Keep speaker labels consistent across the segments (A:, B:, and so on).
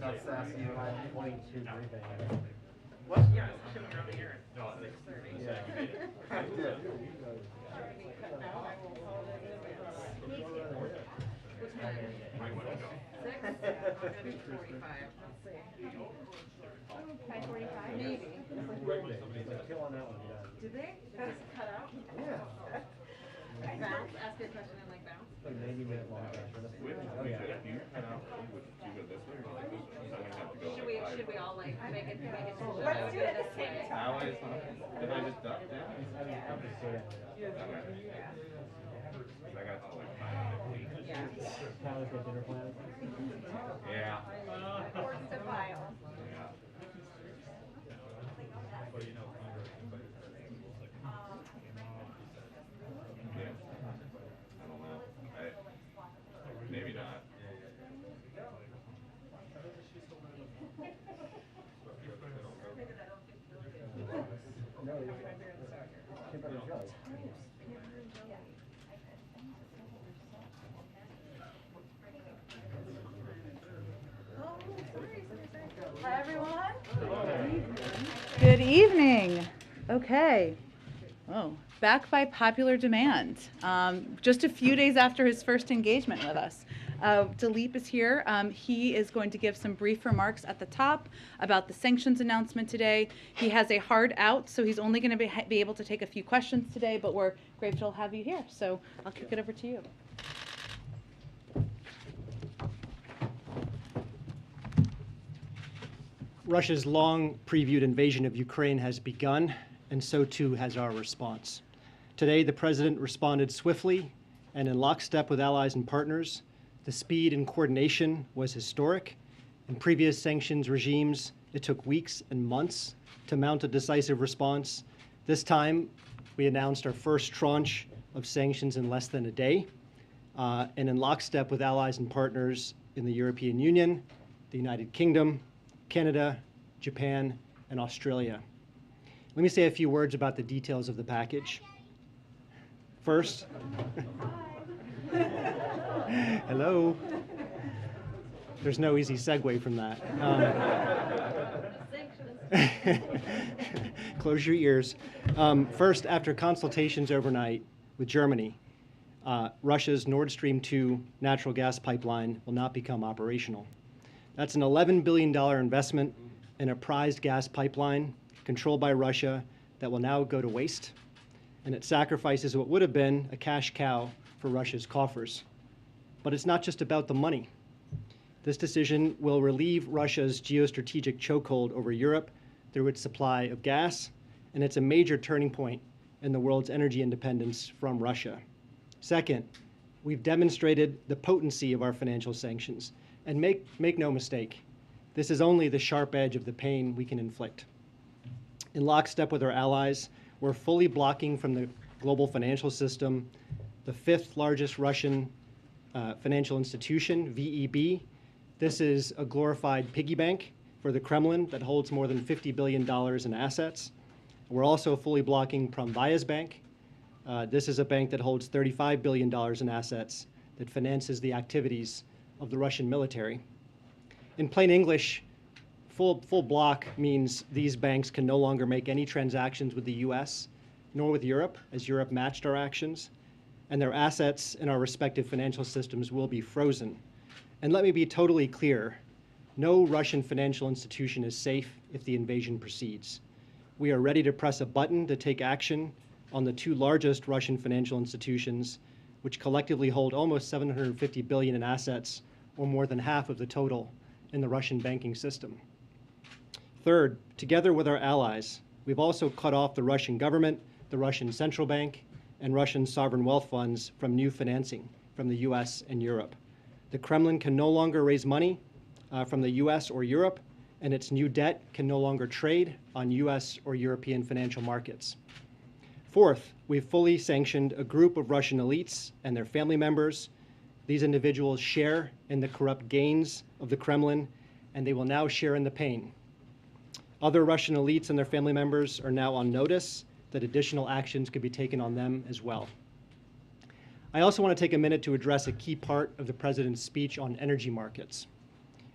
A: Not sassy. 5:22 briefing.
B: What? Yeah, especially when you're on the air at 6:30.
A: Yeah. I did.
B: What time? 6? 5:45. Let's see.
C: 5:45?
B: Maybe.
A: Like killing that one, yeah.
B: Did they? Just cut out?
A: Yeah.
B: Bounce? Ask a question and like bounce?
A: Like 90-minute long version. Oh yeah.
B: Should we all like make it
C: Let's do it at the same time.
D: Did I just duck down? I got to like 5:15.
B: Yeah.
A: Tyler's got dinner plans.
D: Yeah.
C: Reports to file.
D: Yeah. I don't know. Maybe not.
A: No, peanut butter and jelly.
C: Hi, everyone. Good evening. Okay. Oh, back by popular demand. Just a few days after his first engagement with us. Dilip is here. He is going to give some brief remarks at the top about the sanctions announcement today. He has a hard out, so he's only going to be able to take a few questions today, but we're grateful to have you here. So I'll kick it over to you.
E: Russia's long previewed invasion of Ukraine has begun, and so too has our response. Today, the president responded swiftly and in lockstep with allies and partners. The speed and coordination was historic. In previous sanctions regimes, it took weeks and months to mount a decisive response. This time, we announced our first tranche of sanctions in less than a day, and in lockstep with allies and partners in the European Union, the United Kingdom, Canada, Japan, and Australia. Let me say a few words about the details of the package. First, hello. There's no easy segue from that. Close your ears. First, after consultations overnight with Germany, Russia's Nordstrom 2 natural gas pipeline will not become operational. That's an $11 billion investment in a prized gas pipeline controlled by Russia that will now go to waste, and it sacrifices what would have been a cash cow for Russia's coffers. But it's not just about the money. This decision will relieve Russia's geostrategic chokehold over Europe through its supply of gas, and it's a major turning point in the world's energy independence from Russia. Second, we've demonstrated the potency of our financial sanctions. And make no mistake, this is only the sharp edge of the pain we can inflict. In lockstep with our allies, we're fully blocking from the global financial system the fifth largest Russian financial institution, VEB. This is a glorified piggy bank for the Kremlin that holds more than $50 billion in assets. We're also fully blocking Promvaya's bank. This is a bank that holds $35 billion in assets that finances the activities of the Russian military. In plain English, full block means these banks can no longer make any transactions with the US, nor with Europe, as Europe matched our actions, and their assets in our respective financial systems will be frozen. And let me be totally clear, no Russian financial institution is safe if the invasion proceeds. We are ready to press a button to take action on the two largest Russian financial institutions, which collectively hold almost $750 billion in assets, or more than half of the total in the Russian banking system. Third, together with our allies, we've also cut off the Russian government, the Russian central bank, and Russian sovereign wealth funds from new financing from the US and Europe. The Kremlin can no longer raise money from the US or Europe, and its new debt can no longer trade on US or European financial markets. Fourth, we've fully sanctioned a group of Russian elites and their family members. These individuals share in the corrupt gains of the Kremlin, and they will now share in the pain. Other Russian elites and their family members are now on notice that additional actions could be taken on them as well. I also want to take a minute to address a key part of the president's speech on energy markets.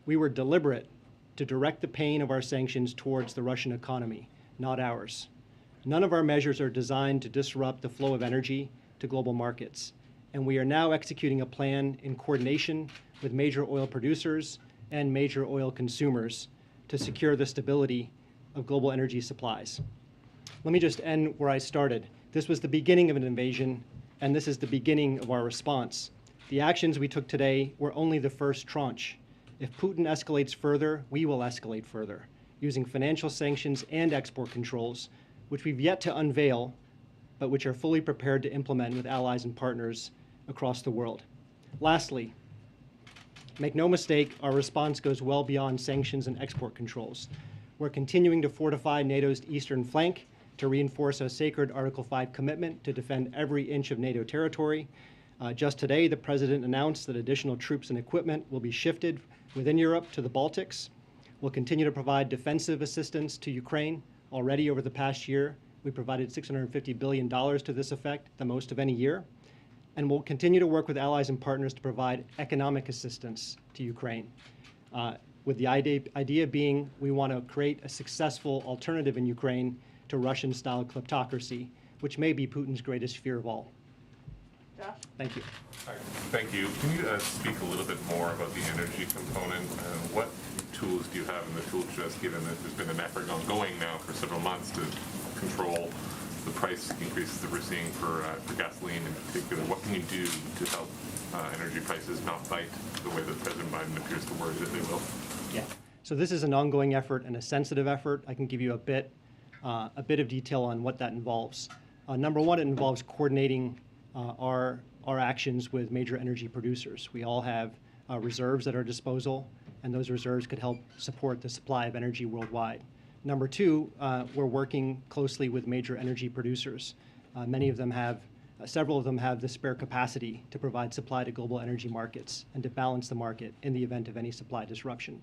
E: We were deliberate to direct the pain of our sanctions towards the Russian economy, not ours. None of our measures are designed to disrupt the flow of energy to global markets, and we are now executing a plan in coordination with major oil producers and major oil consumers to secure the stability of global energy supplies. Let me just end where I started. This was the beginning of an invasion, and this is the beginning of our response. The actions we took today were only the first tranche. If Putin escalates further, we will escalate further, using financial sanctions and export controls, which we've yet to unveil, but which are fully prepared to implement with allies and partners across the world. Lastly, make no mistake, our response goes well beyond sanctions and export controls. We're continuing to fortify NATO's eastern flank to reinforce a sacred Article 5 commitment to defend every inch of NATO territory. Just today, the President announced that additional troops and equipment will be shifted within Europe to the Baltics. We'll continue to provide defensive assistance to Ukraine. Already over the past year, we provided $650 billion to this effect, the most of any year. And we'll continue to work with allies and partners to provide economic assistance to Ukraine. With the idea being we want to create a successful alternative in Ukraine to Russian-style kleptocracy, which may be Putin's greatest fear of all.
C: Josh?
E: Thank you.
D: Hi, thank you. Can you speak a little bit more about the energy component? What tools do you have in the tool chest, given that there's been an effort ongoing now for several months to control the price increases that we're seeing for gasoline in particular? What can you do to help energy prices not bite the way that President Biden appears to worry that they will?
E: Yeah. So this is an ongoing effort and a sensitive effort. I can give you a bit of detail on what that involves. Number one, it involves coordinating our actions with major energy producers. We all have reserves at our disposal, and those reserves could help support the supply of energy worldwide. Number two, we're working closely with major energy producers. Several of them have the spare capacity to provide supply to global energy markets and to balance the market in the event of any supply disruption.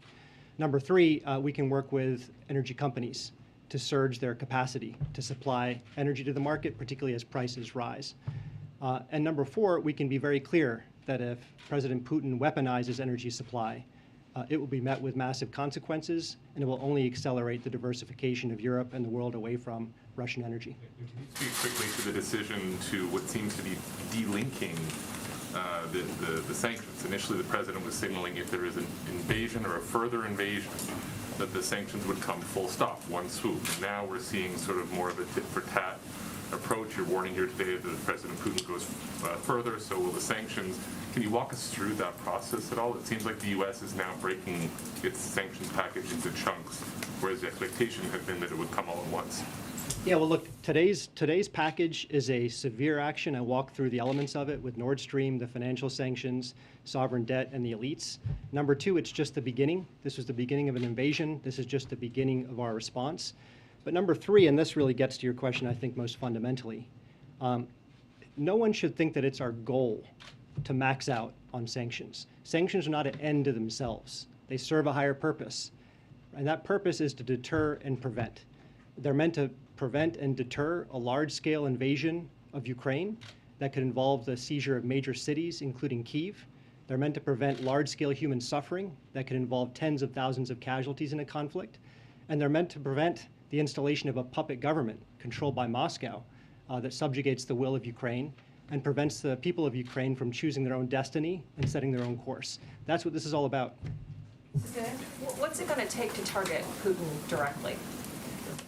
E: Number three, we can work with energy companies to surge their capacity to supply energy to the market, particularly as prices rise. And number four, we can be very clear that if President Putin weaponizes energy supply, it will be met with massive consequences, and it will only accelerate the diversification of Europe and the world away from Russian energy.
D: Can you speak quickly to the decision to what seems to be delinking the sanctions? Initially, the president was signaling if there is an invasion or a further invasion, that the sanctions would come full stop, one swoop. Now we're seeing sort of more of a tit-for-tat approach. You're warning here today that if President Putin goes further, so will the sanctions. Can you walk us through that process at all? It seems like the U.S. is now breaking its sanctions package into chunks, whereas the expectation had been that it would come all at once.
E: Yeah, well, look, today's package is a severe action. I walked through the elements of it with Nordstrom, the financial sanctions, sovereign debt, and the elites. Number two, it's just the beginning. This was the beginning of an invasion. This is just the beginning of our response. But number three, and this really gets to your question, I think, most fundamentally, no one should think that it's our goal to max out on sanctions. Sanctions are not an end to themselves. They serve a higher purpose, and that purpose is to deter and prevent. They're meant to prevent and deter a large-scale invasion of Ukraine that could involve the seizure of major cities, including Kyiv. They're meant to prevent large-scale human suffering that could involve tens of thousands of casualties in a conflict. And they're meant to prevent the installation of a puppet government controlled by Moscow that subjugates the will of Ukraine and prevents the people of Ukraine from choosing their own destiny and setting their own course. That's what this is all about.
F: Okay. What's it going to take to target Putin directly?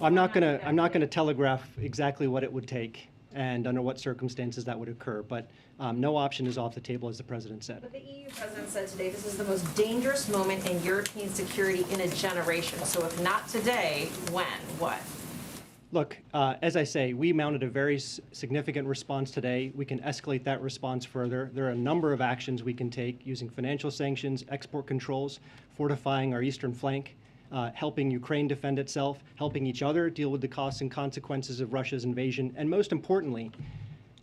E: I'm not going to telegraph exactly what it would take and under what circumstances that would occur, but no option is off the table, as the president said.
F: But the EU president said today this is the most dangerous moment in European security in a generation. So if not today, when? What?
E: Look, as I say, we mounted a very significant response today. We can escalate that response further. There are a number of actions we can take using financial sanctions, export controls, fortifying our eastern flank, helping Ukraine defend itself, helping each other deal with the costs and consequences of Russia's invasion, and most importantly,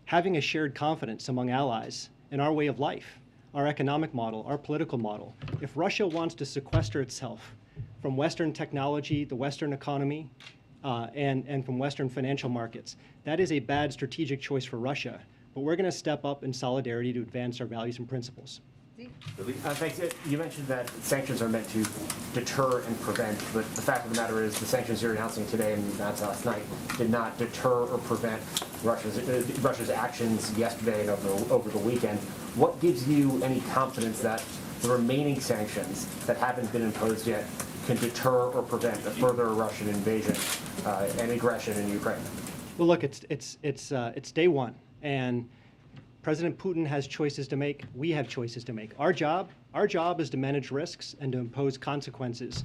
E: having a shared confidence among allies in our way of life, our economic model, our political model. If Russia wants to sequester itself from Western technology, the Western economy, and from Western financial markets, that is a bad strategic choice for Russia. But we're going to step up in solidarity to advance our values and principles.
C: Do
G: Thanks. You mentioned that sanctions are meant to deter and prevent, but the fact of the matter is the sanctions you're announcing today and announced last night did not deter or prevent Russia's actions yesterday and over the weekend. What gives you any confidence that the remaining sanctions that haven't been imposed yet can deter or prevent a further Russian invasion and aggression in Ukraine?
E: Well, look, it's day one, and President Putin has choices to make. We have choices to make. Our job is to manage risks and to impose consequences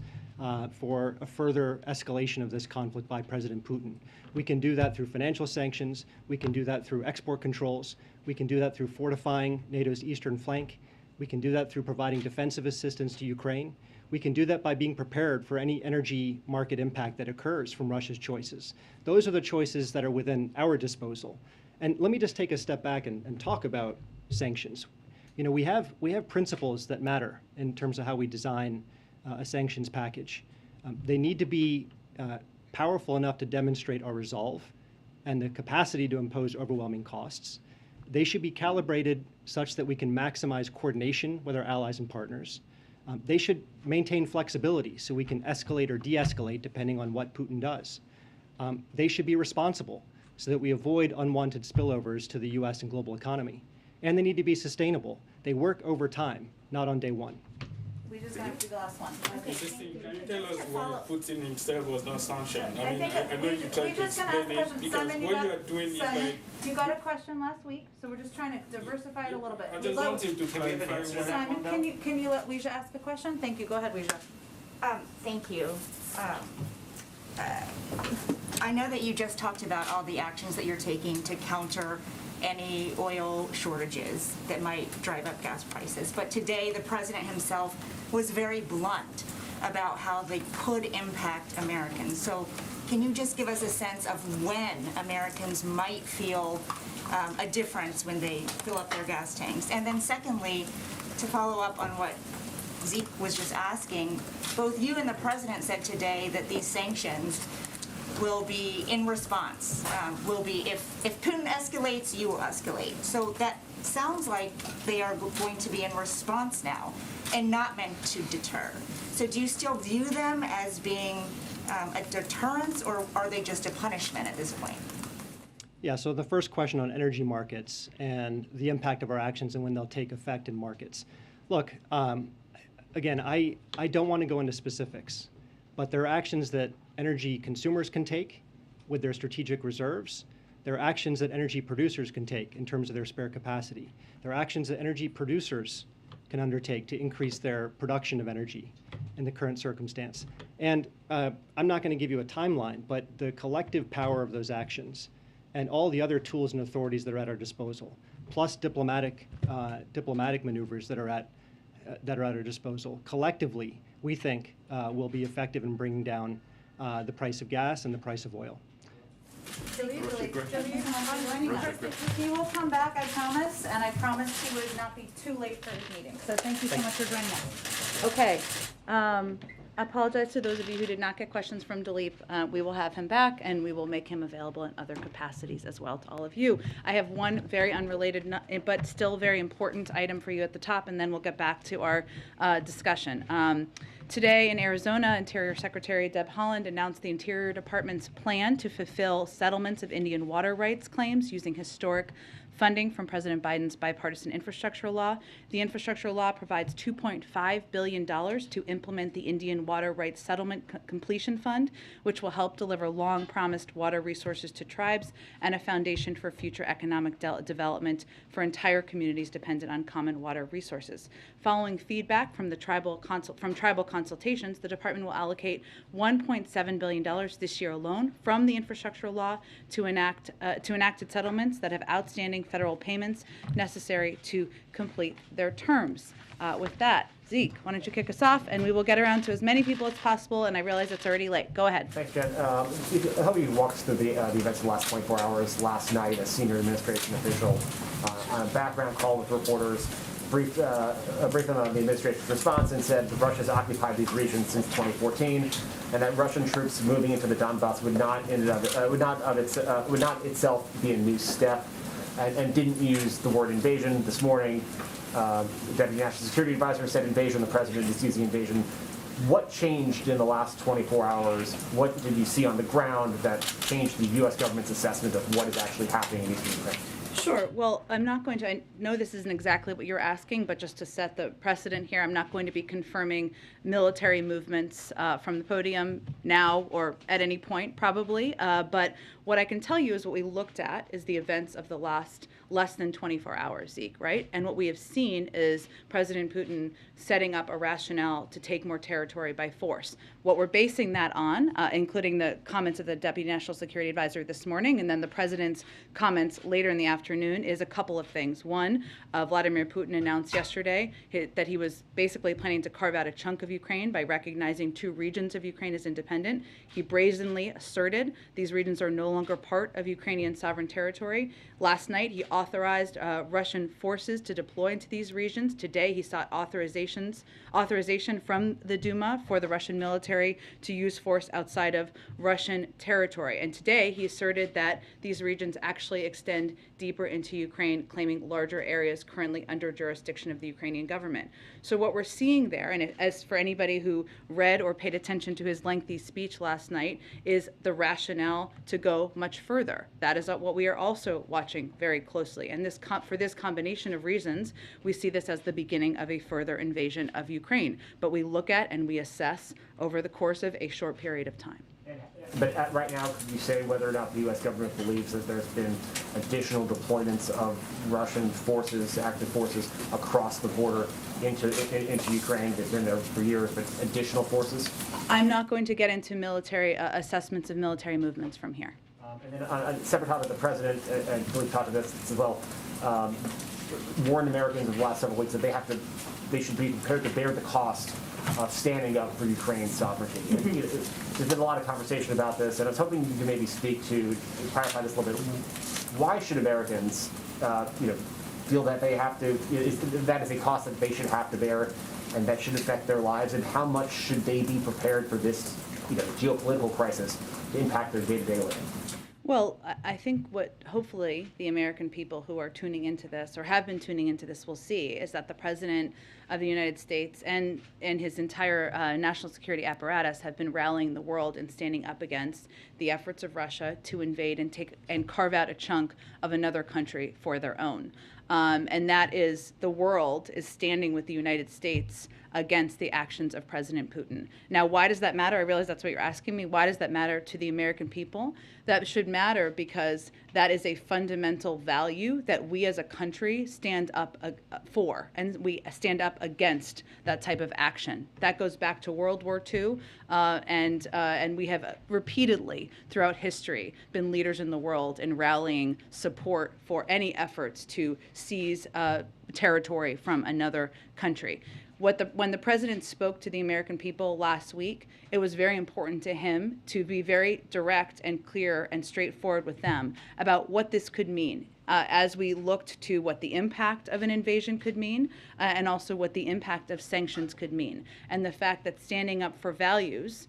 E: for a further escalation of this conflict by President Putin. We can do that through financial sanctions. We can do that through export controls. We can do that through fortifying NATO's eastern flank. We can do that through providing defensive assistance to Ukraine. We can do that by being prepared for any energy market impact that occurs from Russia's choices. Those are the choices that are within our disposal. And let me just take a step back and talk about sanctions. You know, we have principles that matter in terms of how we design a sanctions package. They need to be powerful enough to demonstrate our resolve and the capacity to impose overwhelming costs. They should be calibrated such that we can maximize coordination with our allies and partners. They should maintain flexibility so we can escalate or de-escalate depending on what Putin does. They should be responsible so that we avoid unwanted spillovers to the US and global economy. And they need to be sustainable. They work over time, not on day one.
C: We just have to do the last one. Okay.
H: Can you tell us why Putin himself was not sanctioned? I mean,
C: think
H: I know you tried to explain it, because what you are doing is like...
C: You got a question last week, so we're just trying to diversify it a little bit.
H: I just want him to clarify what...
C: Simon, can you let Weijia ask a question? Thank you. Go ahead, Weijia.
I: Thank you. I know that you just talked about all the actions that you're taking to counter any oil shortages that might drive up gas prices. But today, the president himself was very blunt about how they could impact Americans. So can you just give us a sense of when Americans might feel a difference when they fill up their gas tanks? And then secondly, to follow up on what Zeke was just asking, both you and the president said today that these sanctions will be in response, will be if Putin escalates, you will escalate. So that sounds like they are going to be in response now and not meant to deter. So do you still view them as being a deterrence, or are they just a punishment at this point?
E: Yeah, so the first question on energy markets and the impact of our actions and when they'll take effect in markets. Look, again, I don't want to go into specifics, but there are actions that energy consumers can take with their strategic reserves. There are actions that energy producers can take in terms of their spare capacity. There are actions that energy producers can undertake to increase their production of energy in the current circumstance. And I'm not going to give you a timeline, but the collective power of those actions and all the other tools and authorities that are at our disposal, plus diplomatic maneuvers that are at our disposal, collectively, we think will be effective in bringing down the price of gas and the price of oil.
C: He will come back, I promise, and I promise he would not be too late for his meeting. So thank you so much for joining us. Okay. I apologize to those of you who did not get questions from Dilip. We will have him back, and we will make him available in other capacities as well to all of you. I have one very unrelated but still very important item for you at the top, and then we'll get back to our discussion. Today in Arizona, Interior Secretary Deb Haaland announced the Interior Department's plan to fulfill settlements of Indian water rights claims using historic funding from President Biden's bipartisan infrastructure law. The infrastructure law provides $2.5 billion to implement the Indian Water Rights Settlement Completion Fund, which will help deliver long-promised water resources to tribes and a foundation for future economic development for entire communities dependent on common water resources. Following feedback from the tribal consultations, the department will allocate $1.7 billion this year alone from the infrastructure law to enacted settlements that have outstanding federal payments necessary to complete their terms. With that, Zeke, why don't you kick us off, and we will get around to as many people as possible, and I realize it's already late. Go ahead.
G: Thanks, Jen. How about you walk us through the events of the last 24 hours? Last night, a senior administration official on a background call with reporters briefed them on the administration's response and said that Russia's occupied these regions since 2014, and that Russian troops moving into the Donbass would not itself be a new step, and didn't use the word invasion. This morning, The Deputy National Security Advisor said invasion. The president sees the invasion. What changed in the last 24 hours? What did you see on the ground that changed the U.S. government's assessment of what is actually happening in eastern Ukraine?
C: Sure. Well, I'm not going to, I know this isn't exactly what you're asking, but just to set the precedent here, I'm not going to be confirming military movements from the podium now or at any point, probably. But what I can tell you is what we looked at is the events of the last less than 24 hours, Zeke, right? And what we have seen is President Putin setting up a rationale to take more territory by force. What we're basing that on, including the comments of the Deputy National Security Advisor this morning, and then the President's comments later in the afternoon, is a couple of things. One, Vladimir Putin announced yesterday that he was basically planning to carve out a chunk of Ukraine by recognizing 2 regions of Ukraine as independent. He brazenly asserted these regions are no longer part of Ukrainian sovereign territory. Last night, he authorized Russian forces to deploy into these regions. Today, he sought authorization from the Duma for the Russian military to use force outside of Russian territory. And today, he asserted that these regions actually extend deeper into Ukraine, claiming larger areas currently under jurisdiction of the Ukrainian government. So what we're seeing there, and as for anybody who read or paid attention to his lengthy speech last night, is the rationale to go much further. That is what we are also watching very closely. And for this combination of reasons, we see this as the beginning of a further invasion of Ukraine. But we look at and we assess over the course of a short period of time.
G: But right now, could you say whether or not the U.S. government believes that there's been additional deployments of Russian forces, active forces, across the border into Ukraine? They've been there for years, but additional forces?
C: I'm not going to get into military assessments of military movements from here.
G: And then on a separate topic, the president, and we've talked about this as well, warned Americans in the last several weeks that they should be prepared to bear the cost of standing up for Ukraine's sovereignty. There's been a lot of conversation about this, and I was hoping you could maybe speak to clarify this a little bit. Why should Americans, feel that they have to? That is a cost that they should have to bear, and that should affect their lives. And how much should they be prepared for this, geopolitical crisis to impact their day-to-day living?
C: Well, I think what hopefully the American people who are tuning into this or have been tuning into this will see is that the President of the United States and his entire national security apparatus have been rallying the world and standing up against the efforts of Russia to invade and carve out a chunk of another country for their own. And that is, the world is standing with the United States against the actions of President Putin. Now, why does that matter? I realize that's what you're asking me. Why does that matter to the American people? That should matter because that is a fundamental value that we as a country stand up for, and we stand up against that type of action. That goes back to World War II, and we have repeatedly throughout history been leaders in the world in rallying support for any efforts to seize territory from another country. When the president spoke to the American people last week, it was very important to him to be very direct and clear and straightforward with them about what this could mean as we looked to what the impact of an invasion could mean and also what the impact of sanctions could mean. And the fact that standing up for values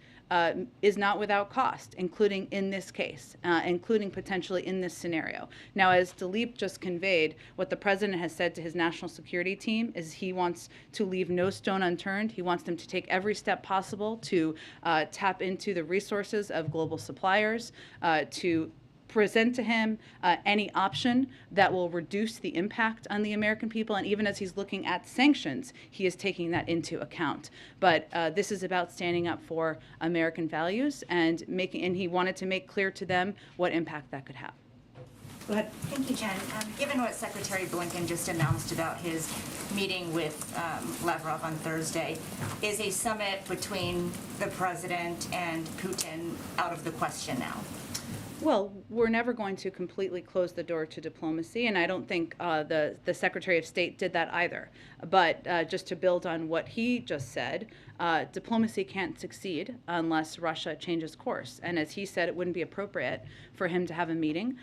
C: is not without cost, including in this case, including potentially in this scenario. Now, as Dileep just conveyed, what the president has said to his national security team is he wants to leave no stone unturned. He wants them to take every step possible to tap into the resources of global suppliers, to present to him any option that will reduce the impact on the American people. And even as he's looking at sanctions, he is taking that into account. But this is about standing up for American values and he wanted to make clear to them what impact that could have. Go ahead.
I: Thank you, Jen. Given what Secretary Blinken just announced about his meeting with Lavrov on Thursday, is a summit between the president and Putin out of the question now?
C: Well, we're never going to completely close the door to diplomacy, and I don't think the Secretary of State did that either. But just to build on what he just said, diplomacy can't succeed unless Russia changes course. And as he said, it wouldn't be appropriate for him to have a meeting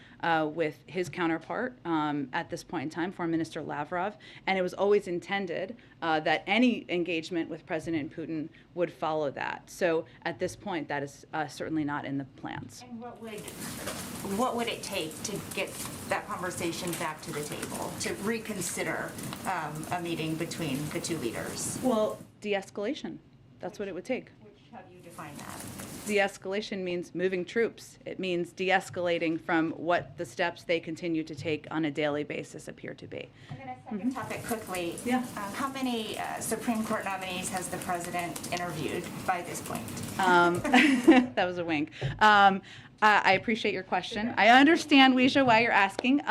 C: with his counterpart at this point in time, Foreign Minister Lavrov. And it was always intended that any engagement with President Putin would follow that. So at this point, that is certainly not in the plans.
I: And what would it take to get that conversation back to the table, to reconsider a meeting between the two leaders?
C: Well, de-escalation. That's what it would take.
I: How do you define that?
C: De-escalation means moving troops. It means de-escalating from what the steps they continue to take on a daily basis appear to be.
I: And then a second topic quickly.
C: Yeah.
I: How many Supreme Court nominees has the president interviewed by this point?
C: That was a wink. I appreciate your question. I understand, Weisha, why you're asking.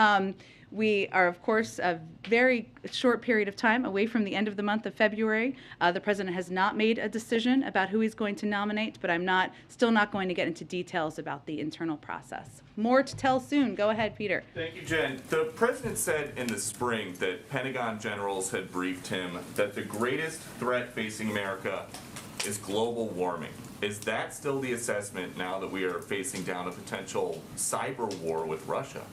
C: We are, of course, a very short period of time away from the end of the month of February. The president has not made a decision about who he's going to nominate, but I'm still not going to get into details about the internal process. More to tell soon. Go ahead, Peter.
J: Thank you, Jen. The president said in the spring that Pentagon generals had briefed him that the greatest threat facing America is global warming. Is that still the assessment now that we are facing down a potential cyber war with Russia?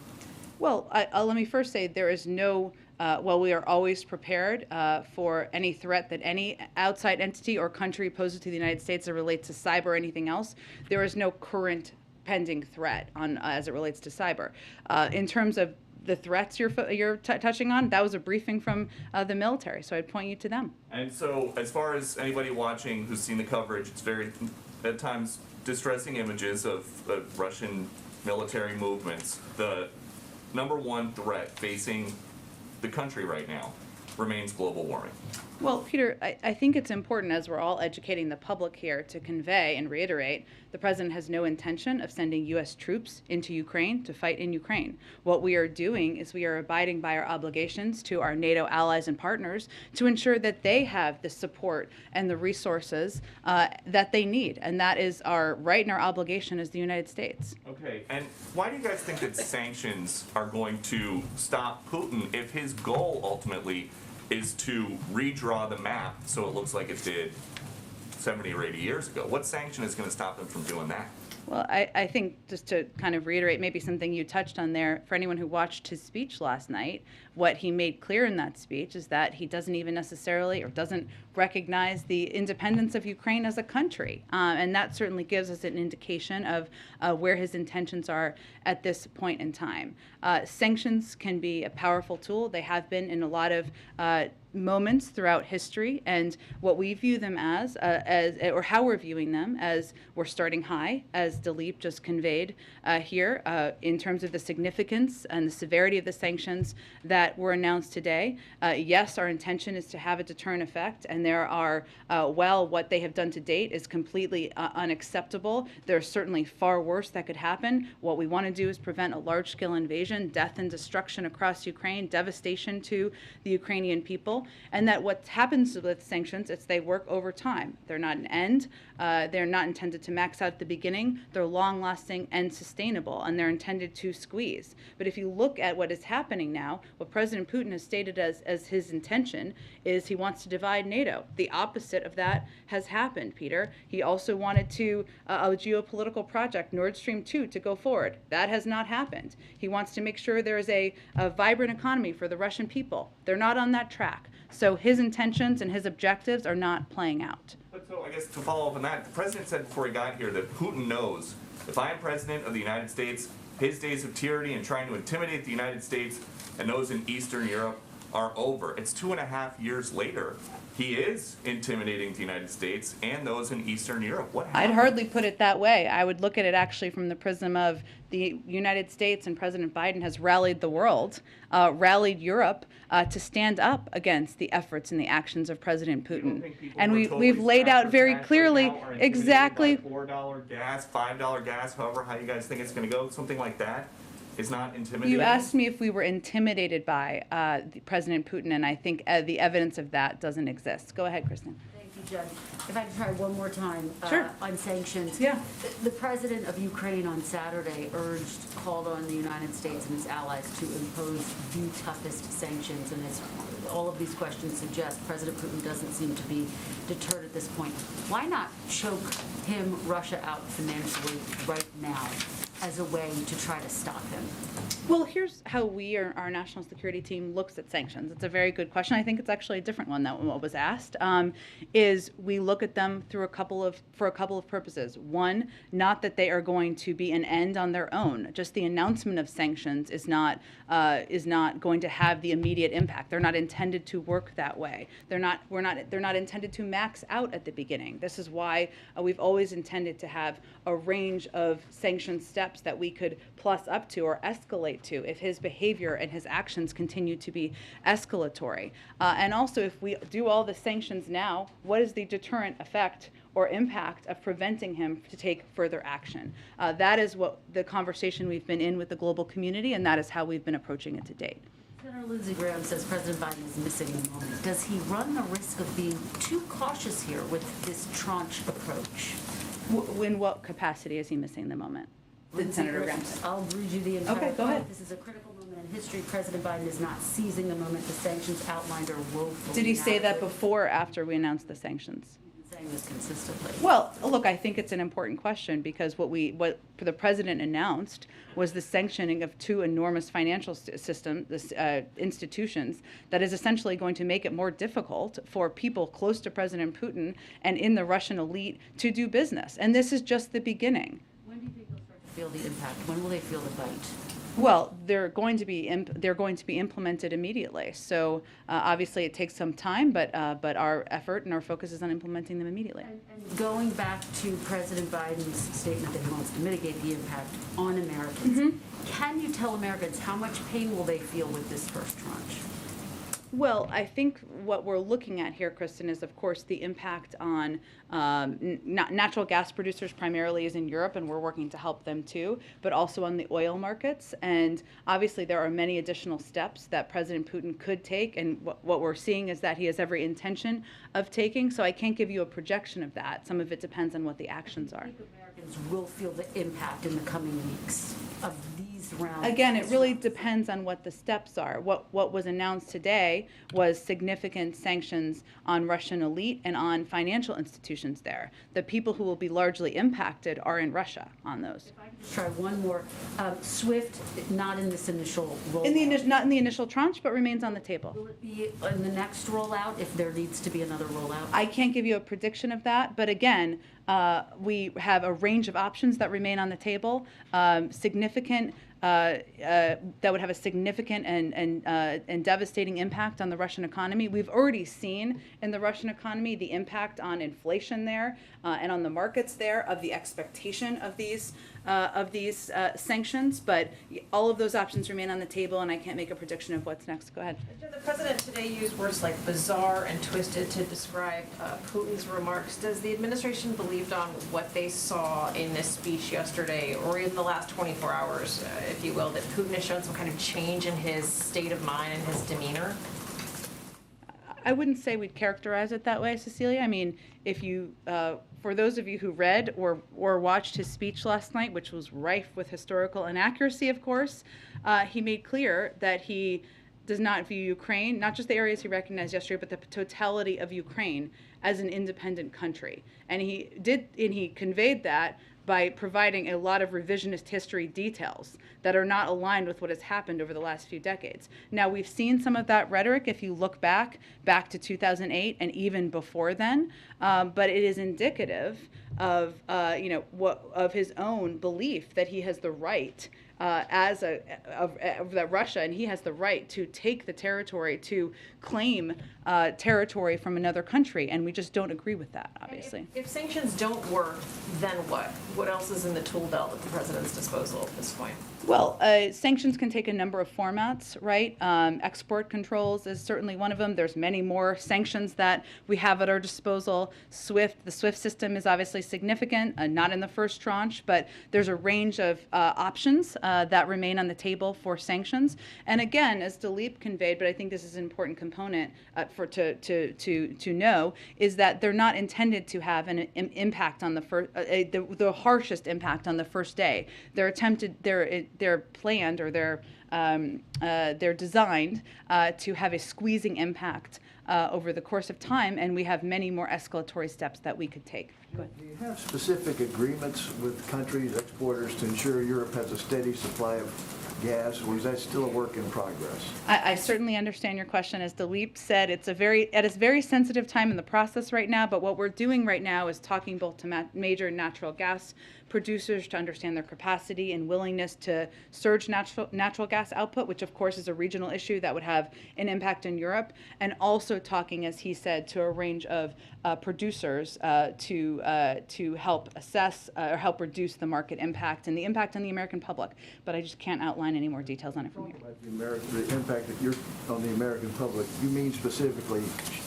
C: Well, let me first say there is no, we are always prepared for any threat that any outside entity or country poses to the United States that relates to cyber or anything else. There is no current pending threat as it relates to cyber. In terms of the threats you're touching on, that was a briefing from the military, so I'd point you to them.
J: And so as far as anybody watching who's seen the coverage, it's very, at times, distressing images of Russian military movements. The number one threat facing the country right now remains global warming.
C: Well, Peter, I think it's important, as we're all educating the public here, to convey and reiterate the president has no intention of sending U.S. troops into Ukraine to fight in Ukraine. What we are doing is we are abiding by our obligations to our NATO allies and partners to ensure that they have the support and the resources that they need. And that is our right and our obligation as the United States.
J: Okay, and why do you guys think that sanctions are going to stop Putin if his goal ultimately is to redraw the map so it looks like it did 70 or 80 years ago? What sanction is going to stop him from doing that?
C: Well, I think just to kind of reiterate maybe something you touched on there, for anyone who watched his speech last night, what he made clear in that speech is that he doesn't even necessarily or doesn't recognize the independence of Ukraine as a country. And that certainly gives us an indication of where his intentions are at this point in time. Sanctions can be a powerful tool. They have been in a lot of moments throughout history, and what we view them as or how we're viewing them as we're starting high, as Dilip just conveyed here, in terms of the significance and the severity of the sanctions that were announced today. Yes, our intention is to have a deterrent effect, and there are, what they have done to date is completely unacceptable. There's certainly far worse that could happen. What we want to do is prevent a large-scale invasion, death and destruction across Ukraine, devastation to the Ukrainian people. And that what happens with sanctions is they work over time. They're not an end. They're not intended to max out at the beginning. They're long-lasting and sustainable, and they're intended to squeeze. But if you look at what is happening now, what President Putin has stated as his intention is he wants to divide NATO. The opposite of that has happened, Peter. He also wanted a geopolitical project, Nordstrom 2, to go forward. That has not happened. He wants to make sure there is a vibrant economy for the Russian people. They're not on that track. So his intentions and his objectives are not playing out.
J: But so I guess to follow up on that, the president said before he got here that Putin knows if I am president of the United States, his days of tyranny and trying to intimidate the United States and those in Eastern Europe are over. It's 2.5 years later. He is intimidating the United States and those in Eastern Europe. What happened?
C: I'd hardly put it that way. I would look at it actually from the prism of the United States, and President Biden has rallied the world, rallied Europe to stand up against the efforts and the actions of President Putin. And we've laid out very clearly exactly.
J: $4 gas, $5 gas, however how you guys think it's going to go, something like that is not intimidating.
C: You asked me if we were intimidated by President Putin, and I think the evidence of that doesn't exist. Go ahead, Kristen.
I: Thank you,
K: Jen, if I could try one more time.
C: Sure.
K: On sanctions.
C: Yeah.
K: The president of Ukraine on Saturday called on the United States and its allies to impose the toughest sanctions. And as all of these questions suggest, President Putin doesn't seem to be deterred at this point. Why not choke Russia out financially right now as a way to try to stop him?
C: Well, here's how our national security team looks at sanctions. It's a very good question. I think it's actually a different one than what was asked. Is we look at them for a couple of purposes. One, not that they are going to be an end on their own. Just the announcement of sanctions is not going to have the immediate impact. They're not intended to work that way. They're not intended to max out at the beginning. This is why we've always intended to have a range of sanction steps that we could plus up to or escalate to if his behavior and his actions continue to be escalatory. And also, if we do all the sanctions now, what is the deterrent effect or impact of preventing him to take further action? That is what the conversation we've been in with the global community, and that is how we've been approaching it to date.
K: Senator Lindsey Graham says President Biden is missing the moment. Does he run the risk of being too cautious here with this tranche approach?
C: In what capacity is he missing the moment? Did Senator Graham say?
K: I'll read you the entire
C: Okay, go ahead.
K: This is a critical moment in history. President Biden is not seizing the moment. The sanctions outlined are woefully
C: Did he say that
K: inadequate.
C: before or after we announced the sanctions?
K: He's been saying this consistently.
C: Well, look, I think it's an important question because what the president announced was the sanctioning of two enormous financial institutions that is essentially going to make it more difficult for people close to President Putin and in the Russian elite to do business. And this is just the beginning.
K: When do you think they'll start to feel the impact? When will they feel the bite?
C: Well, they're going to be implemented immediately. So obviously it takes some time, but our effort and our focus is on implementing them immediately.
K: And going back to President Biden's statement that he wants to mitigate the impact on Americans, can you tell Americans how much pain will they feel with this first tranche?
C: Well, I think what we're looking at here, Kristen, is of course the impact on natural gas producers primarily is in Europe, and we're working to help them too, but also on the oil markets. And obviously there are many additional steps that President Putin could take, and what we're seeing is that he has every intention of taking, so I can't give you a projection of that. Some of it depends on what the actions are.
K: I think Americans will feel the impact in the coming weeks of these rounds.
C: Again, it really depends on what the steps are. What was announced today was significant sanctions on Russian elite and on financial institutions there. The people who will be largely impacted are in Russia on those.
K: If I could just try one more. SWIFT, not in this initial rollout.
C: Not in the initial tranche, but remains on the table.
K: Will it be in the next rollout if there needs to be another rollout?
C: I can't give you a prediction of that, but again, we have a range of options that remain on the table. Significant that would have a significant and devastating impact on the Russian economy. We've already seen in the Russian economy the impact on inflation there and on the markets there of the expectation of these sanctions. But all of those options remain on the table, and I can't make a prediction of what's next. Go ahead.
F: The president today used words like bizarre and twisted to describe Putin's remarks. Does the administration believe on what they saw in this speech yesterday, or in the last 24 hours, if you will, that Putin has shown some kind of change in his state of mind and his demeanor?
C: I wouldn't say we'd characterize it that way, Cecilia. I mean, if you, for those of you who read or watched his speech last night, which was rife with historical inaccuracy, of course, he made clear that he does not view Ukraine, not just the areas he recognized yesterday, but the totality of Ukraine as an independent country. And he conveyed that by providing a lot of revisionist history details that are not aligned with what has happened over the last few decades. Now, we've seen some of that rhetoric if you look back to 2008 and even before then, but it is indicative of of his own belief that he has the right that Russia, and he has the right to take the territory, to claim territory from another country, and we just don't agree with that, obviously.
F: If sanctions don't work, then what? What else is in the tool belt at the president's disposal at this point?
C: Well, sanctions can take a number of formats, right? Export controls is certainly one of them. There's many more sanctions that we have at our disposal. The SWIFT system is obviously significant, not in the first tranche, but there's a range of options that remain on the table for sanctions. And again, as Dileep conveyed, but I think this is an important component to know, is that they're not intended to have an impact on the first, the harshest impact on the first day. They're planned, or they're designed to have a squeezing impact over the course of time, and we have many more escalatory steps that we could take. Go ahead.
L: Do you have specific agreements with countries, exporters, to ensure Europe has a steady supply of gas, or is that still a work in progress?
C: I certainly understand your question. As Dileep said, it's at a very sensitive time in the process right now, but what we're doing right now is talking both to major natural gas producers to understand their capacity and willingness to surge natural gas output, which of course is a regional issue that would have an impact in Europe, and also talking, as he said, to a range of producers to help assess or help reduce the market impact and the impact on the American public. But I just can't outline any more details on it from here.
L: The impact that you're on the American public, you mean specifically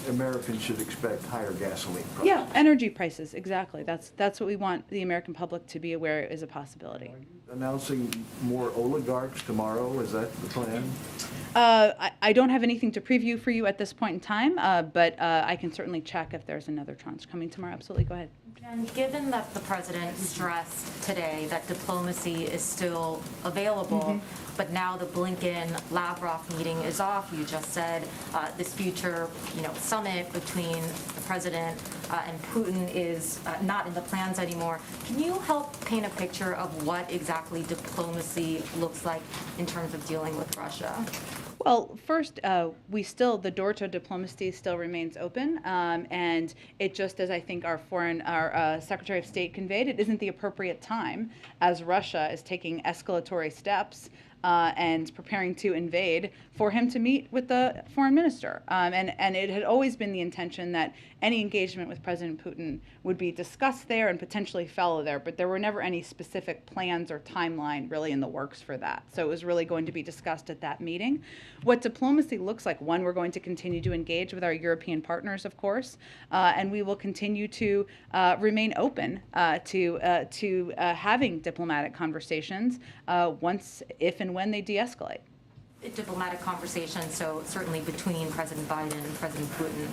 L: Americans should expect higher gasoline prices?
C: Yeah, energy prices, exactly. That's what we want the American public to be aware is a possibility.
L: Are you announcing more oligarchs tomorrow? Is that the plan?
C: I don't have anything to preview for you at this point in time, but I can certainly check if there's another tranche coming tomorrow. Absolutely, go ahead.
F: And given that the president stressed today that diplomacy is still available, but now the Blinken-Lavrov meeting is off, you just said this future, summit between the president and Putin is not in the plans anymore. Can you help paint a picture of what exactly diplomacy looks like in terms of dealing with Russia?
C: Well, first, the door to diplomacy still remains open, and it just, as I think our Secretary of State conveyed, it isn't the appropriate time as Russia is taking escalatory steps and preparing to invade for him to meet with the foreign minister. And it had always been the intention that any engagement with President Putin would be discussed there and potentially follow there, but there were never any specific plans or timeline really in the works for that. So it was really going to be discussed at that meeting. What diplomacy looks like, one, we're going to continue to engage with our European partners, of course, and we will continue to remain open to having diplomatic conversations once, if and when they de-escalate.
F: Diplomatic conversations, so certainly between President Biden and President Putin.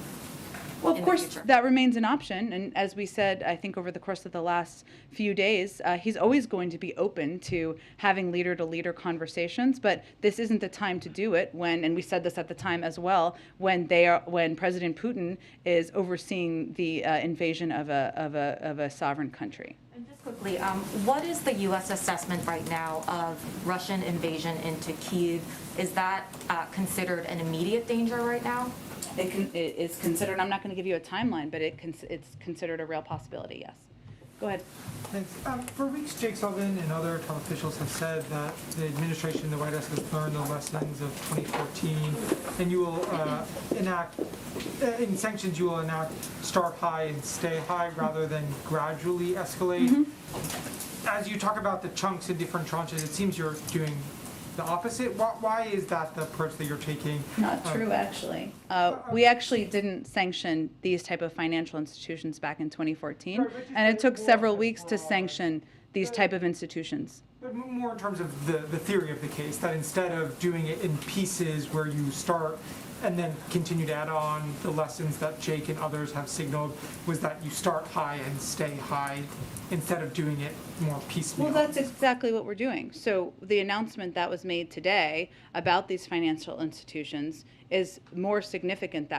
C: Well, of course, that remains an option. And as we said, I think over the course of the last few days, he's always going to be open to having leader-to-leader conversations. But this isn't the time to do it when, and we said this at the time as well, when President Putin is overseeing the invasion of a sovereign country.
F: And just quickly, what is the U.S. assessment right now of Russian invasion into Kyiv? Is that considered an immediate danger right now?
C: It is considered, I'm not going to give you a timeline, but it's considered a real possibility, yes. Go ahead.
M: Thanks. For weeks, Jake Sullivan and other top officials have said that the administration, the White House, has learned the lessons of 2014, and you will in sanctions, you will start high and stay high rather than gradually escalate. As you talk about the chunks in different tranches, it seems you're doing the opposite. Why is that the approach that you're taking?
C: Not true, actually. We actually didn't sanction these type of financial institutions back in 2014, and it took several weeks to sanction these type of institutions.
M: But more in terms of the theory of the case, that instead of doing it in pieces where you start and then continue to add on, the lessons that Jake and others have signaled was that you start high and stay high instead of doing it more piecemeal.
C: Well, that's exactly what we're doing. So the announcement that was made today about these financial institutions is more significant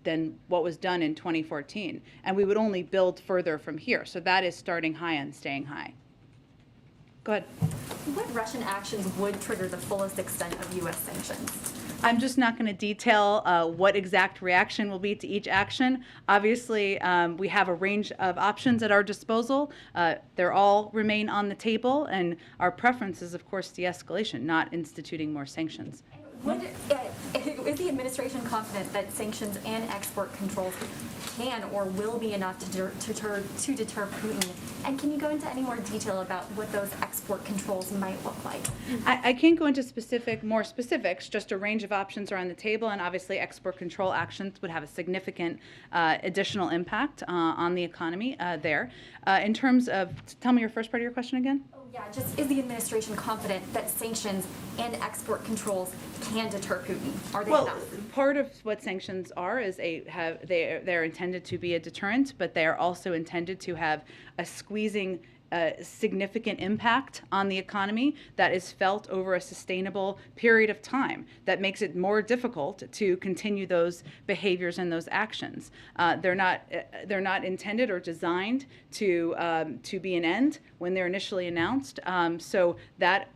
C: than what was done in 2014. And we would only build further from here. So that is starting high and staying high. Go ahead.
N: What Russian actions would trigger the fullest extent of U.S. sanctions?
C: I'm just not going to detail what exact reaction will be to each action. Obviously, we have a range of options at our disposal. They're all remain on the table, and our preference is, of course, de-escalation, not instituting more sanctions.
N: Is the administration confident that sanctions and export controls can or will be enough to deter Putin? And can you go into any more detail about what those export controls might look like?
C: I can't go into more specifics, just a range of options are on the table, and obviously export control actions would have a significant additional impact on the economy there. In terms of, tell me your first part of your question again.
N: Yeah, just is the administration confident that sanctions and export controls can deter Putin? Are they
C: Well,
N: enough?
C: part of what sanctions are is they're intended to be a deterrent, but they are also intended to have a squeezing significant impact on the economy that is felt over a sustainable period of time that makes it more difficult to continue those behaviors and those actions. They're not intended or designed to be an end when they're initially announced. So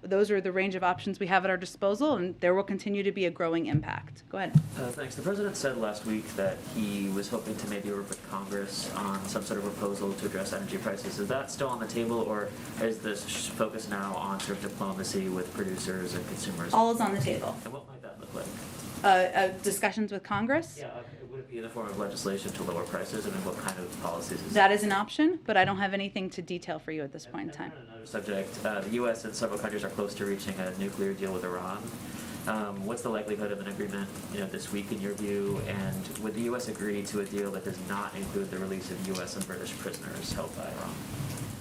C: those are the range of options we have at our disposal, and there will continue to be a growing impact. Go ahead.
O: Thanks. The president said last week that he was hoping to maybe work with Congress on some sort of proposal to address energy prices. Is that still on the table, or is this focus now on sort of diplomacy with producers and consumers?
C: All is on the table.
O: And what might that look like?
C: Discussions with Congress?
O: Yeah, would it be in the form of legislation to lower prices? I mean, what kind of policies is
C: That is an option, but I don't have anything to detail for you at this point in time.
O: Another subject, the U.S. and several countries are close to reaching a nuclear deal with Iran. What's the likelihood of an agreement, this week in your view? And would the U.S. agree to a deal that does not include the release of U.S. and British prisoners held by Iran?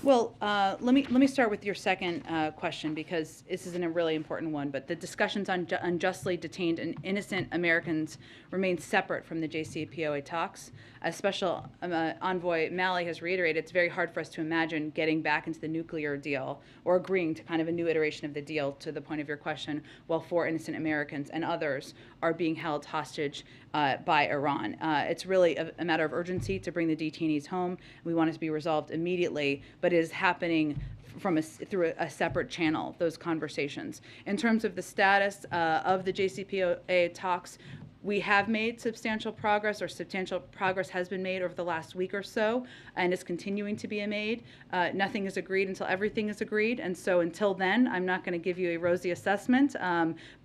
C: Well, let me start with your second question, because this is a really important one. But the discussions on unjustly detained and innocent Americans remain separate from the JCPOA talks. As Special Envoy Malley has reiterated, it's very hard for us to imagine getting back into the nuclear deal or agreeing to kind of a new iteration of the deal, to the point of your question, while 4 innocent Americans and others are being held hostage by Iran. It's really a matter of urgency to bring the detainees home. We want it to be resolved immediately, but it is happening through a separate channel, those conversations. In terms of the status of the JCPOA talks, we have made substantial progress, or substantial progress has been made over the last week or so, and is continuing to be made. Nothing is agreed until everything is agreed, and so until then, I'm not going to give you a rosy assessment,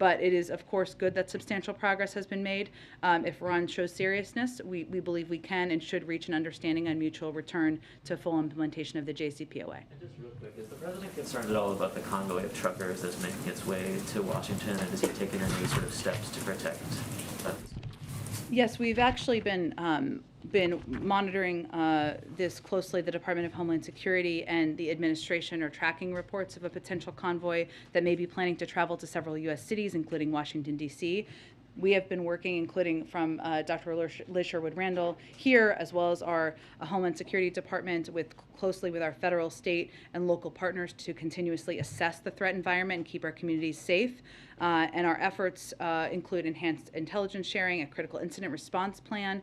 C: but it is, of course, good that substantial progress has been made. If Iran shows seriousness, we believe we can and should reach an understanding on mutual return to full implementation of the JCPOA.
O: And just real quick, is the president concerned at all about the convoy of truckers that's making its way to Washington, and has he taken any sort of steps to protect that?
C: Yes, we've actually been monitoring this closely. The Department of Homeland Security and the administration are tracking reports of a potential convoy that may be planning to travel to several U.S. cities, including Washington, D.C. We have been working, including from Dr. Liz Sherwood-Randall here, as well as our Homeland Security Department, closely with our federal, state, and local partners to continuously assess the threat environment and keep our communities safe. And our efforts include enhanced intelligence sharing, a critical incident response plan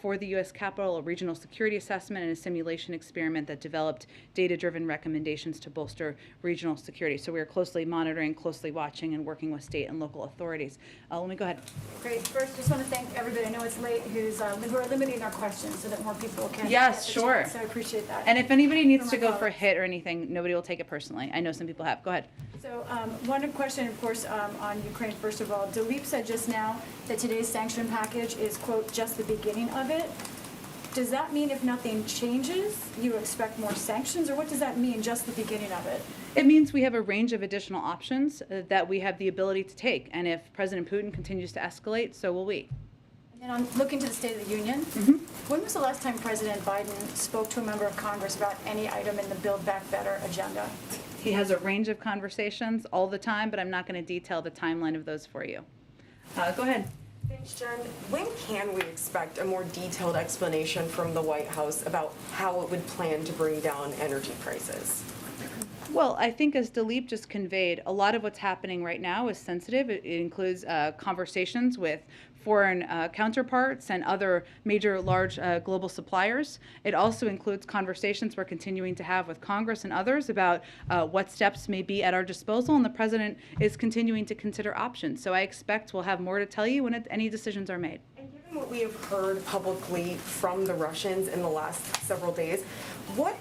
C: for the U.S. Capitol, a regional security assessment, and a simulation experiment that developed data-driven recommendations to bolster regional security. So we are closely monitoring, closely watching, and working with state and local authorities. Let me go ahead.
P: Great. First, just want to thank everybody. I know it's late who are limiting our questions so that more people can.
C: Yes,
P: get the
C: sure.
P: chance. So I appreciate that.
C: And if anybody needs to go for a hit or anything, nobody will take it personally. I know some people have. Go ahead.
P: So one question, of course, on Ukraine, first of all. Dilip said just now that today's sanction package is, quote, just the beginning of it. Does that mean if nothing changes, you expect more sanctions? Or what does that mean, just the beginning of it?
C: It means we have a range of additional options that we have the ability to take. And if President Putin continues to escalate, so will we.
P: And on looking to the State of the Union, when was the last time President Biden spoke to a member of Congress about any item in the Build Back Better agenda?
C: He has a range of conversations all the time, but I'm not going to detail the timeline of those for you. Go ahead.
Q: Thanks, Jen. When can we expect a more detailed explanation from the White House about how it would plan to bring down energy prices?
C: Well, I think as Dilip just conveyed, a lot of what's happening right now is sensitive. It includes conversations with foreign counterparts and other major large global suppliers. It also includes conversations we're continuing to have with Congress and others about what steps may be at our disposal, and the president is continuing to consider options. So I expect we'll have more to tell you when any decisions are made.
Q: And given what we have heard publicly from the Russians in the last several days, what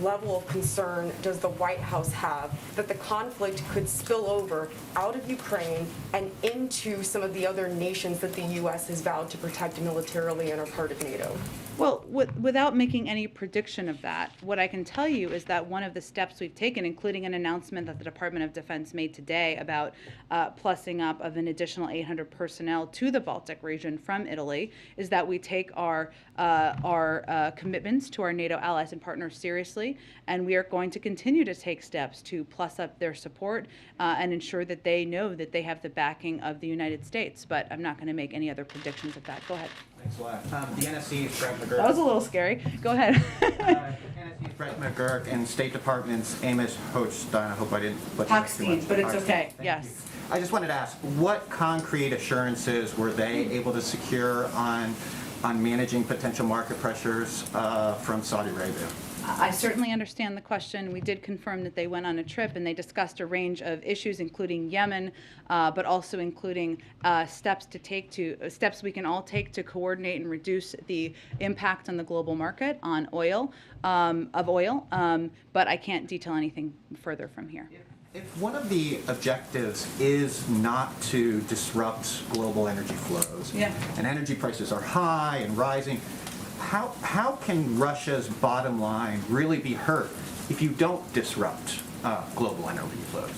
Q: level of concern does the White House have that the conflict could spill over out of Ukraine and into some of the other nations that the U.S. has vowed to protect militarily and are part of NATO?
C: Well, without making any prediction of that, what I can tell you is that one of the steps we've taken, including an announcement that the Department of Defense made today about plussing up of an additional 800 personnel to the Baltic region from Italy, is that we take our commitments to our NATO allies and partners seriously, and we are going to continue to take steps to plus up their support and ensure that they know that they have the backing of the United States. But I'm not going to make any other predictions of that. Go ahead.
R: Thanks a lot. The NSC's Brett McGurk.
C: That was a little scary. Go ahead.
R: NSC's Brett McGurk and State Department's Amos Hochstein. I hope I didn't butcher that too much.
C: Hochstein, but it's
R: Hochstein.
C: okay.
R: Thank
C: Yes.
R: you. I just wanted to ask, what concrete assurances were they able to secure on managing potential market pressures from Saudi Arabia?
C: I certainly understand the question. We did confirm that they went on a trip and they discussed a range of issues, including Yemen, but also including steps we can all take to coordinate and reduce the impact on the global market on oil, but I can't detail anything further from here.
R: If one of the objectives is not to disrupt global energy flows, and energy prices are high and rising, how can Russia's bottom line really be hurt if you don't disrupt global energy flows?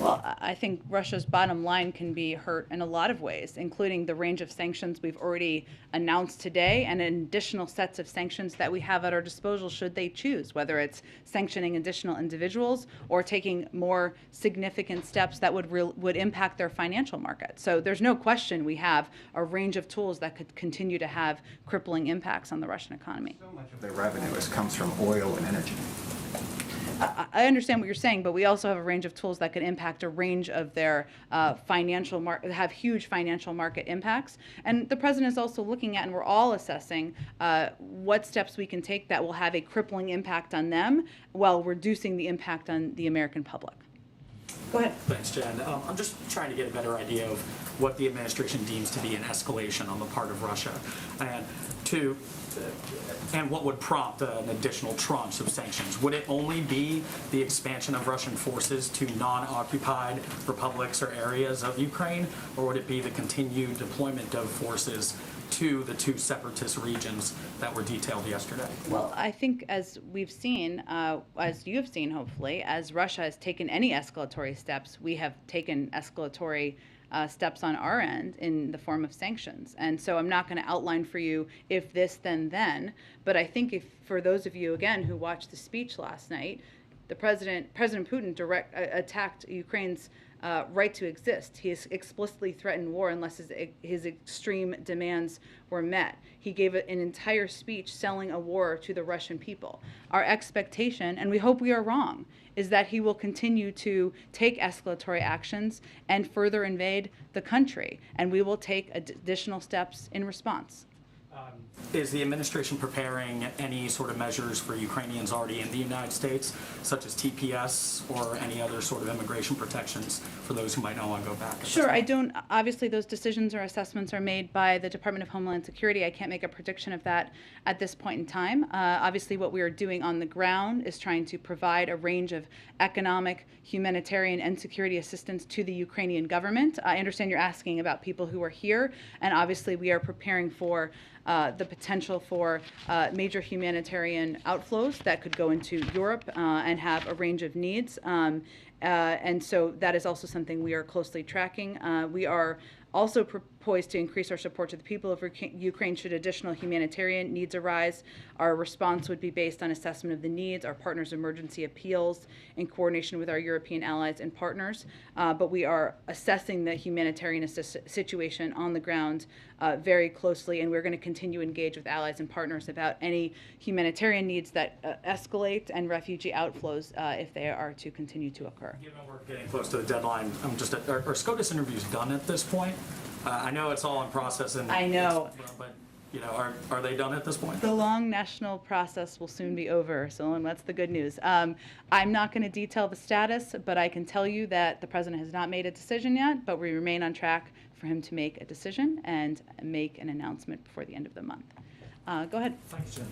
C: Well, I think Russia's bottom line can be hurt in a lot of ways, including the range of sanctions we've already announced today and additional sets of sanctions that we have at our disposal should they choose, whether it's sanctioning additional individuals or taking more significant steps that would impact their financial market. So there's no question we have a range of tools that could continue to have crippling impacts on the Russian economy.
R: So much of their revenue comes from oil and energy.
C: I understand what you're saying, but we also have a range of tools that could impact a range of their have huge financial market impacts. And the president is also looking at, and we're all assessing, what steps we can take that will have a crippling impact on them while reducing the impact on the American public. Go ahead.
S: Thanks, Jen. I'm just trying to get a better idea of what the administration deems to be an escalation on the part of Russia, and what would prompt an additional tranche of sanctions. Would it only be the expansion of Russian forces to non-occupied republics or areas of Ukraine, or would it be the continued deployment of forces to the two separatist regions that were detailed yesterday?
C: Well, I think as we've seen, as you have seen, hopefully, as Russia has taken any escalatory steps, we have taken escalatory steps on our end in the form of sanctions. And so I'm not going to outline for you if this, then, but I think if for those of you, again, who watched the speech last night, President Putin attacked Ukraine's right to exist. He has explicitly threatened war unless his extreme demands were met. He gave an entire speech selling a war to the Russian people. Our expectation, and we hope we are wrong, is that he will continue to take escalatory actions and further invade the country, and we will take additional steps in response.
S: Is the administration preparing any sort of measures for Ukrainians already in the United States, such as TPS or any other sort of immigration protections for those who might not want to go back?
C: Sure, I don't, obviously those decisions or assessments are made by the Department of Homeland Security. I can't make a prediction of that at this point in time. Obviously what we are doing on the ground is trying to provide a range of economic, humanitarian, and security assistance to the Ukrainian government. I understand you're asking about people who are here, and obviously we are preparing for the potential for major humanitarian outflows that could go into Europe and have a range of needs. And so that is also something we are closely tracking. We are also poised to increase our support to the people of Ukraine should additional humanitarian needs arise. Our response would be based on assessment of the needs, our partners' emergency appeals, in coordination with our European allies and partners. But we are assessing the humanitarian situation on the ground very closely, and we're going to continue to engage with allies and partners about any humanitarian needs that escalate and refugee outflows if they are to continue to occur.
S: Given we're getting close to the deadline, are SCOTUS interviews done at this point? I know it's all in process, and
C: I know,
S: but are they done at this point?
C: The long national process will soon be over, so that's the good news. I'm not going to detail the status, but I can tell you that the president has not made a decision yet, but we remain on track for him to make a decision and make an announcement before the end of the month. Go ahead.
T: Thanks, Jen.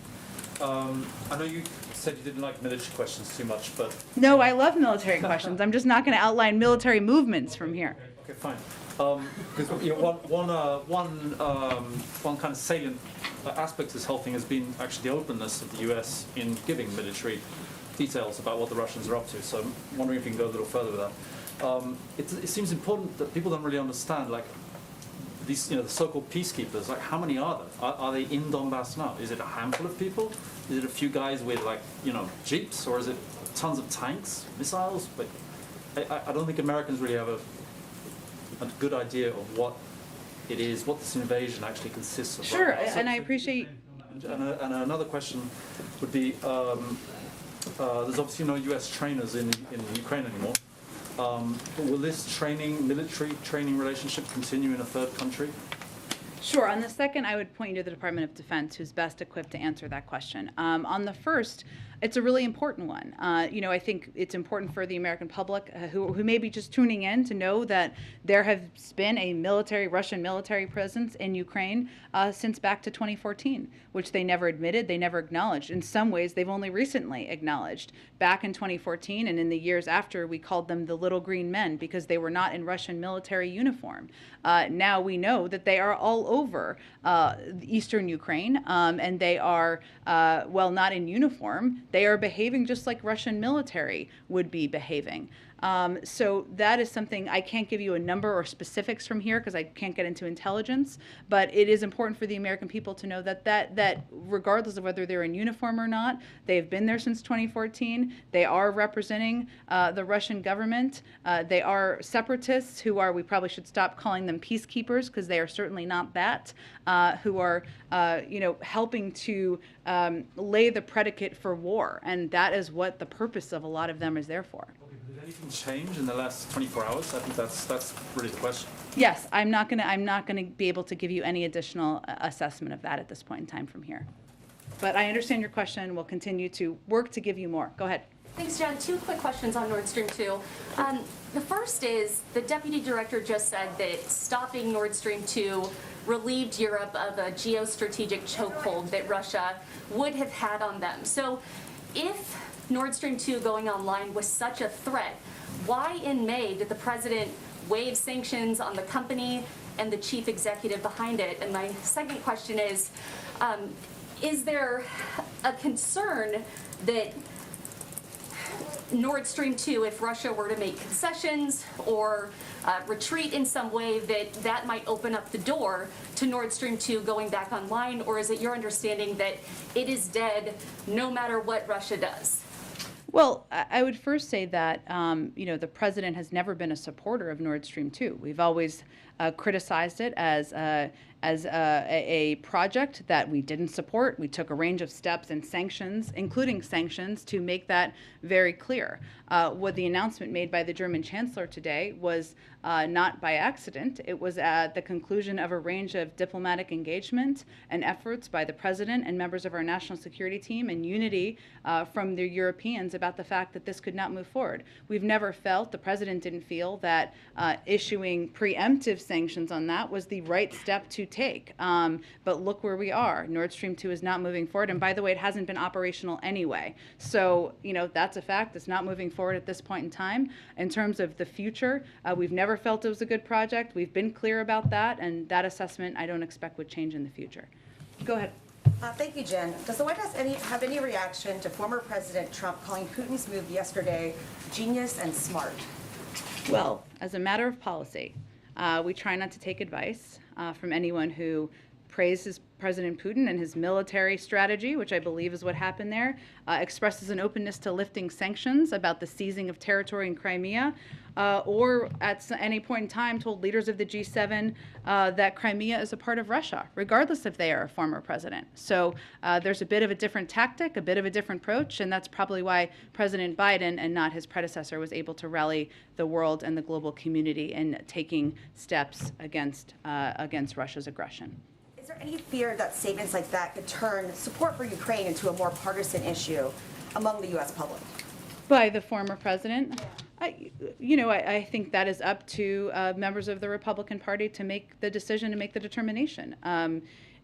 T: I know you said you didn't like military questions too much, but...
C: No, I love military questions. I'm just not going to outline military movements from here.
T: Okay, fine. Because one kind of salient aspect of this whole thing has been actually the openness of the US in giving military details about what the Russians are up to. So I'm wondering if you can go a little further with that. It seems important that people don't really understand, like, these, the so-called peacekeepers, like, how many are there? Are they in Donbass now? Is it a handful of people? Is it a few guys with, like, jeeps? Or is it tons of tanks, missiles? But I don't think Americans really have a good idea of what it is, what this invasion actually consists of.
C: Sure,
T: right now.
C: and I appreciate.
T: And another question would be, there's obviously no U.S. trainers in Ukraine anymore. Will this military training relationship continue in a third country?
C: Sure. On the second, I would point you to the Department of Defense, who's best equipped to answer that question. On the first, it's a really important one. I think it's important for the American public who may be just tuning in to know that there has been a Russian military presence in Ukraine since back to 2014, which they never admitted, they never acknowledged. In some ways, they've only recently acknowledged. Back in 2014 and in the years after, we called them the Little Green Men because they were not in Russian military uniform. Now we know that they are all over eastern Ukraine, and they are, not in uniform, they are behaving just like Russian military would be behaving. So that is something I can't give you a number or specifics from here because I can't get into intelligence, but it is important for the American people to know that regardless of whether they're in uniform or not, they've been there since 2014. They are representing the Russian government. They are separatists we probably should stop calling them peacekeepers because they are certainly not that, who are, helping to lay the predicate for war. And that is what the purpose of a lot of them is there for.
T: Did anything change in the last 24 hours? I think that's really the question.
C: Yes, I'm not gonna be able to give you any additional assessment of that at this point in time from here. But I understand your question. We'll continue to work to give you more. Go ahead.
N: Thanks, Jen. 2 quick questions on Nord Stream 2. The first is, the deputy director just said that stopping Nord Stream 2 relieved Europe of a geostrategic chokehold that Russia would have had on them. So if Nord Stream 2 going online was such a threat, why in May did the president waive sanctions on the company and the chief executive behind it? And my second question is there a concern that Nord Stream 2, if Russia were to make concessions or retreat in some way, that might open up the door to Nord Stream 2 going back online? Or is it your understanding that it is dead no matter what Russia does?
C: Well, I would first say that, the president has never been a supporter of Nord Stream 2. We've always criticized it as a project that we didn't support. We took a range of steps and sanctions, including sanctions, to make that very clear. What the announcement made by the German chancellor today was not by accident. It was at the conclusion of a range of diplomatic engagement and efforts by the president and members of our national security team and unity from the Europeans about the fact that this could not move forward. We've never felt, the president didn't feel, that issuing preemptive sanctions on that was the right step to take. But look where we are. Nord Stream 2 is not moving forward. And by the way, it hasn't been operational anyway. So, that's a fact. It's not moving forward at this point in time. In terms of the future, we've never felt it was a good project. We've been clear about that. And that assessment I don't expect would change in the future. Go ahead.
I: Thank you, Jen. Does the White House have any reaction to former President Trump calling Putin's move yesterday genius and smart?
C: Well, as a matter of policy, we try not to take advice from anyone who praises President Putin and his military strategy, which I believe is what happened there, expresses an openness to lifting sanctions about the seizing of territory in Crimea, or at any point in time told leaders of the G7 that Crimea is a part of Russia, regardless if they are a former president. So there's a bit of a different tactic, a bit of a different approach, and that's probably why President Biden and not his predecessor was able to rally the world and the global community in taking steps against Russia's aggression.
I: Is there any fear that statements like that could turn support for Ukraine into a more partisan issue among the U.S. public?
C: By the former president? I think that is up to members of the Republican Party to make the decision, to make the determination.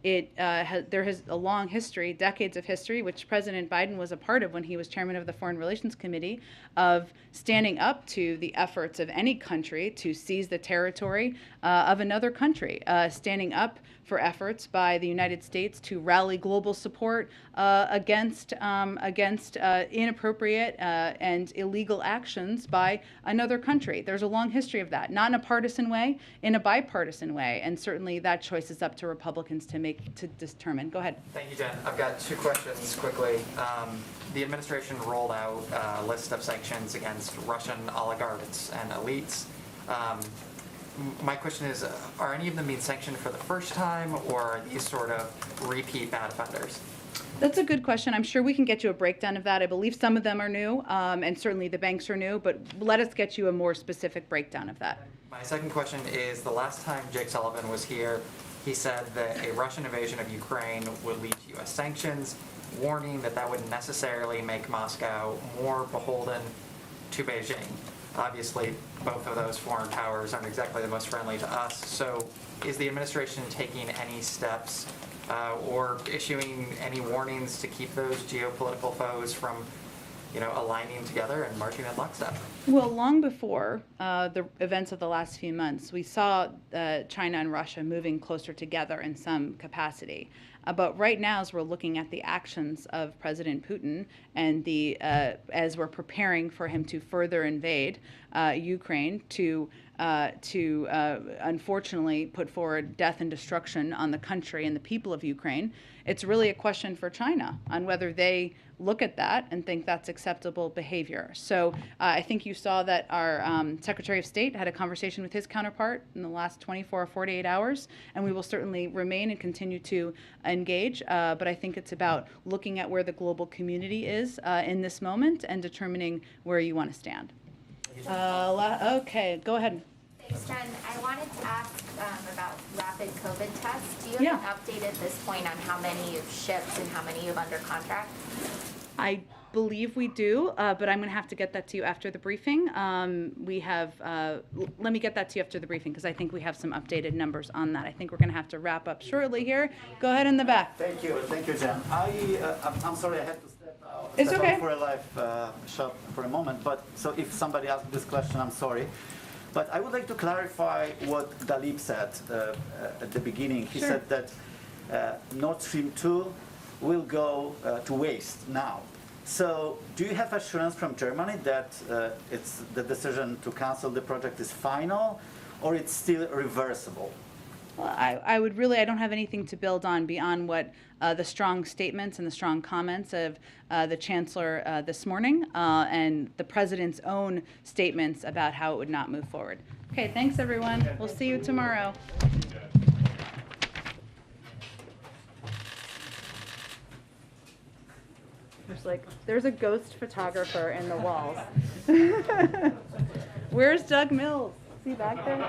C: there has a long history, decades of history, which President Biden was a part of when he was chairman of the Foreign Relations Committee, of standing up to the efforts of any country to seize the territory of another country, standing up for efforts by the United States to rally global support against inappropriate and illegal actions by another country. There's a long history of that, not in a partisan way, in a bipartisan way, and certainly that choice is up to Republicans to determine. Go ahead.
U: Thank you, Jen. I've got two questions quickly. The administration rolled out a list of sanctions against Russian oligarchs and elites. My question is, are any of them being sanctioned for the first time, or are these sort of repeat bad offenders?
C: That's a good question. I'm sure we can get you a breakdown of that. I believe some of them are new, and certainly the banks are new, but let us get you a more specific breakdown of that.
U: My second question is, the last time Jake Sullivan was here, he said that a Russian invasion of Ukraine would lead to U.S. sanctions, warning that that would necessarily make Moscow more beholden to Beijing. Obviously, both of those foreign powers aren't exactly the most friendly to us. So is the administration taking any steps or issuing any warnings to keep those geopolitical foes from, aligning together and marching in lockstep?
C: Well, long before the events of the last few months, we saw China and Russia moving closer together in some capacity. But right now, as we're looking at the actions of President Putin and as we're preparing for him to further invade Ukraine, to unfortunately put forward death and destruction on the country and the people of Ukraine, it's really a question for China on whether they look at that and think that's acceptable behavior. So I think you saw that our Secretary of State had a conversation with his counterpart in the last 24 or 48 hours, and we will certainly remain and continue to engage. But I think it's about looking at where the global community is in this moment and determining where you want to stand. Okay, go ahead.
V: Thanks, Jen. I wanted to ask about rapid COVID tests. Do you have an update at this point on how many you've shipped and how many you have under contract?
C: I believe we do, but I'm going to have to get that to you after the briefing. Let me get that to you after the briefing because I think we have some updated numbers on that. I think we're going to have to wrap up shortly here. Go ahead in the back.
W: Thank you, Jen. I'm sorry I had to step out.
C: It's okay.
W: Out for a live shot for a moment, but so if somebody asked this question, I'm sorry. But I would like to clarify what Dalip said at the beginning. He said that Nord Stream 2 will go to waste now. So do you have assurance from Germany that it's the decision to cancel the project is final, or it's still reversible?
C: Well, I don't have anything to build on beyond what the strong statements and the strong comments of the Chancellor this morning and the President's own statements about how it would not move forward. Okay, thanks everyone. We'll see you tomorrow. There's a ghost photographer in the walls. Where's Doug Mills? Is he back there?